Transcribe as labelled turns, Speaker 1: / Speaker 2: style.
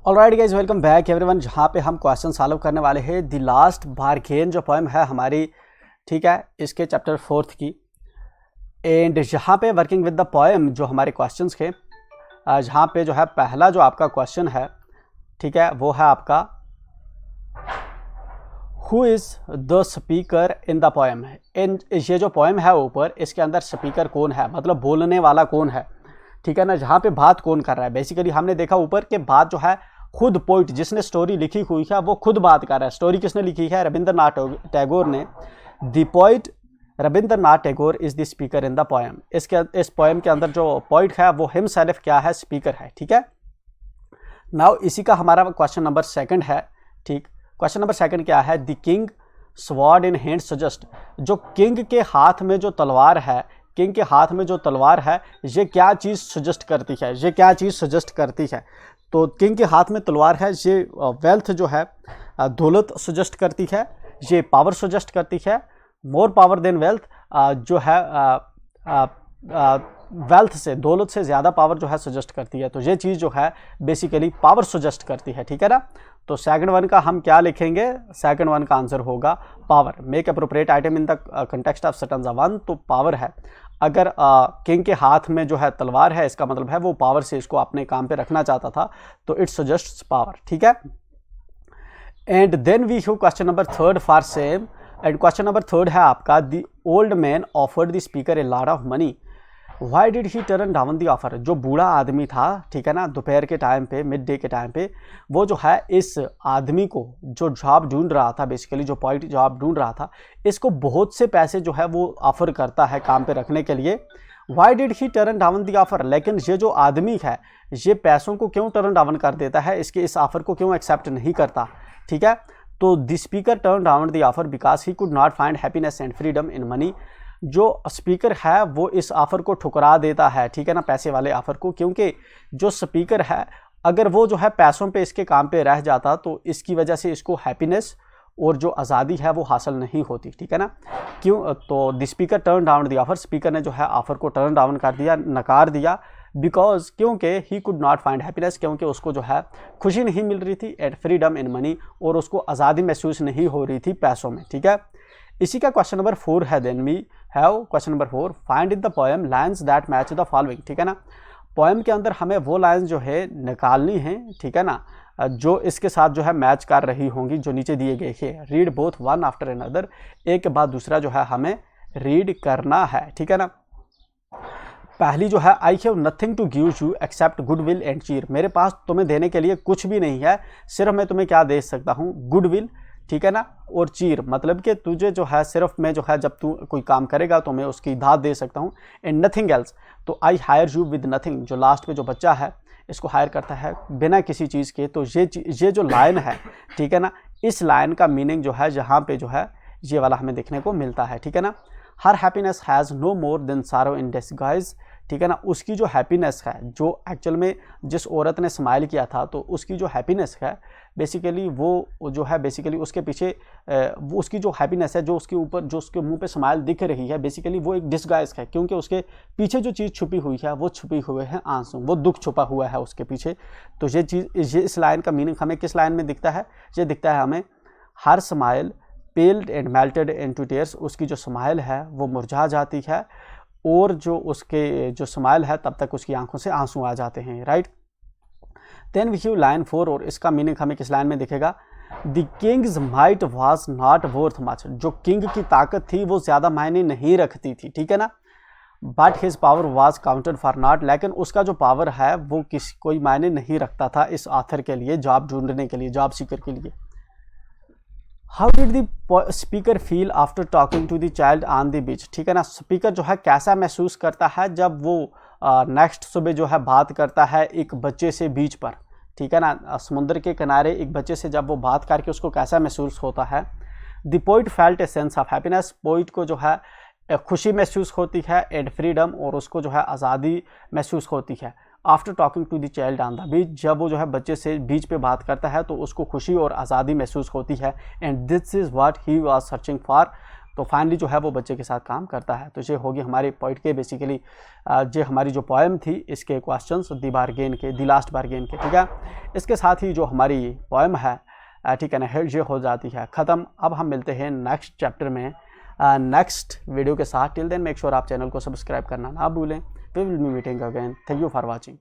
Speaker 1: Alright guys, welcome back everyone. जहाँ पे हम क्वेश्चन सॉल्व करने वाले हैं द लास्ट बारगेन जो पोएम है हमारी, ठीक है, इसके चैप्टर 4 की। एंड यहाँ पे वर्किंग विद द पोएम जो हमारे क्वेश्चंस के, जहाँ पे जो है पहला जो आपका क्वेश्चन है, ठीक है, वो है आपका who is the speaker in the poem. In ये जो पोएम है ऊपर, इसके अंदर स्पीकर कौन है, मतलब बोलने वाला कौन है, ठीक है ना, जहाँ पे बात कौन कर रहा है। बेसिकली हमने देखा ऊपर के बात जो है खुद पोइट जिसने स्टोरी लिखी हुई है वो खुद बात कर रहा है। स्टोरी किसने लिखी है? रविंद्रनाथ टैगोर ने। The poet Rabindranath Tagore is the speaker in the poem. इस पोएम के अंदर जो पोइट है वो हिमसेल्फ क्या है? स्पीकर है, ठीक है। नाउ इसी का हमारा क्वेश्चन नंबर 2 है, ठीक। क्वेश्चन नंबर 2 क्या है? The king sword in hand suggest. जो किंग के हाथ में जो तलवार है, किंग के हाथ में जो तलवार है, ये क्या चीज़ सजेस्ट करती है? ये क्या चीज़ सजेस्ट करती है? तो किंग के हाथ में तलवार है, ये वेल्थ जो है, दौलत सजेस्ट करती है, ये पावर सजेस्ट करती है। मोर पावर देन वेल्थ, जो है वेल्थ से, दौलत से ज़्यादा पावर जो है सजेस्ट करती है। तो ये चीज़ जो है बेसिकली पावर सजेस्ट करती है, ठीक है ना। तो सेकंड वन का हम क्या लिखेंगे? सेकंड वन का आंसर होगा power. Make appropriate item in the context of stanza 1। तो पावर है। अगर किंग के हाथ में जो है तलवार है, इसका मतलब है वो पावर से इसको अपने काम पे रखना चाहता था, तो इट सजेस्ट्स पावर, ठीक है। And then we have question number 3 for same. And question number 3 है आपका the old man offered the speaker a lot of money, why did he turn down the offer. जो बूढ़ा आदमी था, ठीक है ना, दोपहर के टाइम पे, मिड डे के टाइम पे, वो जो है इस आदमी को जो जॉब ढूंढ रहा था, बेसिकली जो पॉइंट जॉब ढूंढ रहा था, इसको बहुत से पैसे जो है वो ऑफर करता है काम पे रखने के लिए। Y did he turn down the offer. लेकिन ये जो आदमी है, ये पैसों को क्यों टर्न डाउन कर देता है, इसके इस ऑफर को क्यों एक्सेप्ट नहीं करता, ठीक है। तो the speaker turn down the offer because he could not find happiness and freedom in money. जो स्पीकर है वो इस ऑफ़र को ठुकरा देता है, ठीक है ना, पैसे वाले ऑफ़र को, क्योंकि जो स्पीकर है अगर वो जो है पैसों पे इसके काम पे रह जाता तो इसकी वजह से इसको हैप्पीनेस और जो आज़ादी है वो हासिल नहीं होती, ठीक है ना। क्यों? तो the speaker turn down the offer. Speaker ने जो है ऑफ़र को टर्न डाउन कर दिया, नकार दिया, बिकॉज क्योंकि he could not find happiness, क्योंकि उसको जो है खुशी नहीं मिल रही थी, एंड फ्रीडम इन मनी, और उसको आज़ादी महसूस नहीं हो रही थी पैसों में, ठीक है। इसी का क्वेश्चन नंबर 4 है। Then we have question number 4, find in the poem lines that match the following, ठीक है ना। पोएम के अंदर हमें वो लाइन्स जो है निकालनी है, ठीक है ना, जो इसके साथ जो है मैच कर रही होंगी, जो नीचे दिए गए हैं। Read both one after another, एक के बाद दूसरा जो है हमें रीड करना है, ठीक है ना। पहली जो है, I have nothing to give you except good will and cheer. मेरे पास तुम्हें देने के लिए कुछ भी नहीं है, सिर्फ मैं तुम्हें क्या दे सकता हूँ? गुड विल, ठीक है ना, और चीर, मतलब कि तुझे जो है सिर्फ मैं जो है जब तू कोई काम करेगा तो मैं उसकी दाद दे सकता हूँ, एंड नथिंग एल्स। तो I hire you with nothing, जो लास्ट पे जो बच्चा है इसको हायर करता है बिना किसी चीज़ के। तो ये जो लाइन है, ठीक है ना, इस लाइन का मीनिंग जो है यहाँ पे जो है ये वाला हमें देखने को मिलता है, ठीक है ना। Her happiness has no more than sorrow in disguise, ठीक है ना। उसकी जो हैप्पीनेस है, जो एक्चुअल में जिस औरत ने स्माइल किया था, तो उसकी जो हैप्पीनेस है बेसिकली वो जो है बेसिकली उसके पीछे वो उसकी जो हैप्पीनेस है, जो उसके ऊपर, जो उसके मुंह पे स्माइल दिख रही है, बेसिकली वो एक डिस्गाइज है, क्योंकि उसके पीछे जो चीज़ छुपी हुई है वो छुपी हुए हैं आंसू, वो दुख छुपा हुआ है उसके पीछे। तो ये चीज़, ये इस लाइन का मीनिंग हमें किस लाइन में दिखता है? ये दिखता है हमें, her smile पेल्ड and melted into tears. उसकी जो स्माइल है वो मुरझा जाती है, और जो उसके जो स्माइल है तब तक उसकी आंखों से आंसू आ जाते हैं, right. Then we have line 4, और इसका मीनिंग हमें किस लाइन में दिखेगा? The king's might was not worth much. जो किंग की ताकत थी वो ज़्यादा मायने नहीं रखती थी, ठीक है ना। But his power was counted for not, लेकिन उसका जो पावर है वो कोई मायने नहीं रखता था इस ऑथर के लिए, जॉब ढूंढने के लिए, जॉब सीकर के लिए। How did the speaker feel after talking to the child on the beach, ठीक है ना। स्पीकर जो है कैसा महसूस करता है जब वो नेक्स्ट सुबह जो है बात करता है एक बच्चे से बीच पर, ठीक है ना, समुद्र के किनारे एक बच्चे से जब वो बात करके उसको कैसा महसूस होता है। The poet felt a sense of happiness. Poet को जो है खुशी महसूस होती है, एंड फ्रीडम, और उसको जो है आज़ादी महसूस होती है। After talking to the child on the beach, जब वो जो है बच्चे से बीच पे बात करता है तो उसको खुशी और आज़ादी महसूस होती है, and this is what he was searching for. तो फाइनली जो है वो बच्चे के साथ काम करता है। तो ये होगी हमारी पॉइंट के बेसिकली जो हमारी जो पोएम थी इसके क्वेश्चंस दी बार्गेन के, दी लास्ट बार्गेन के, ठीक है। इसके साथ ही जो हमारी पोएम है, ठीक है ना, ये हो जाती है ख़त्म। अब हम मिलते हैं नेक्स्ट चैप्टर में नेक्स्ट वीडियो के साथ। टिल देन मेक श्योर आप चैनल को सब्सक्राइब करना ना भूलें। We will be meeting again. Thank you for watching.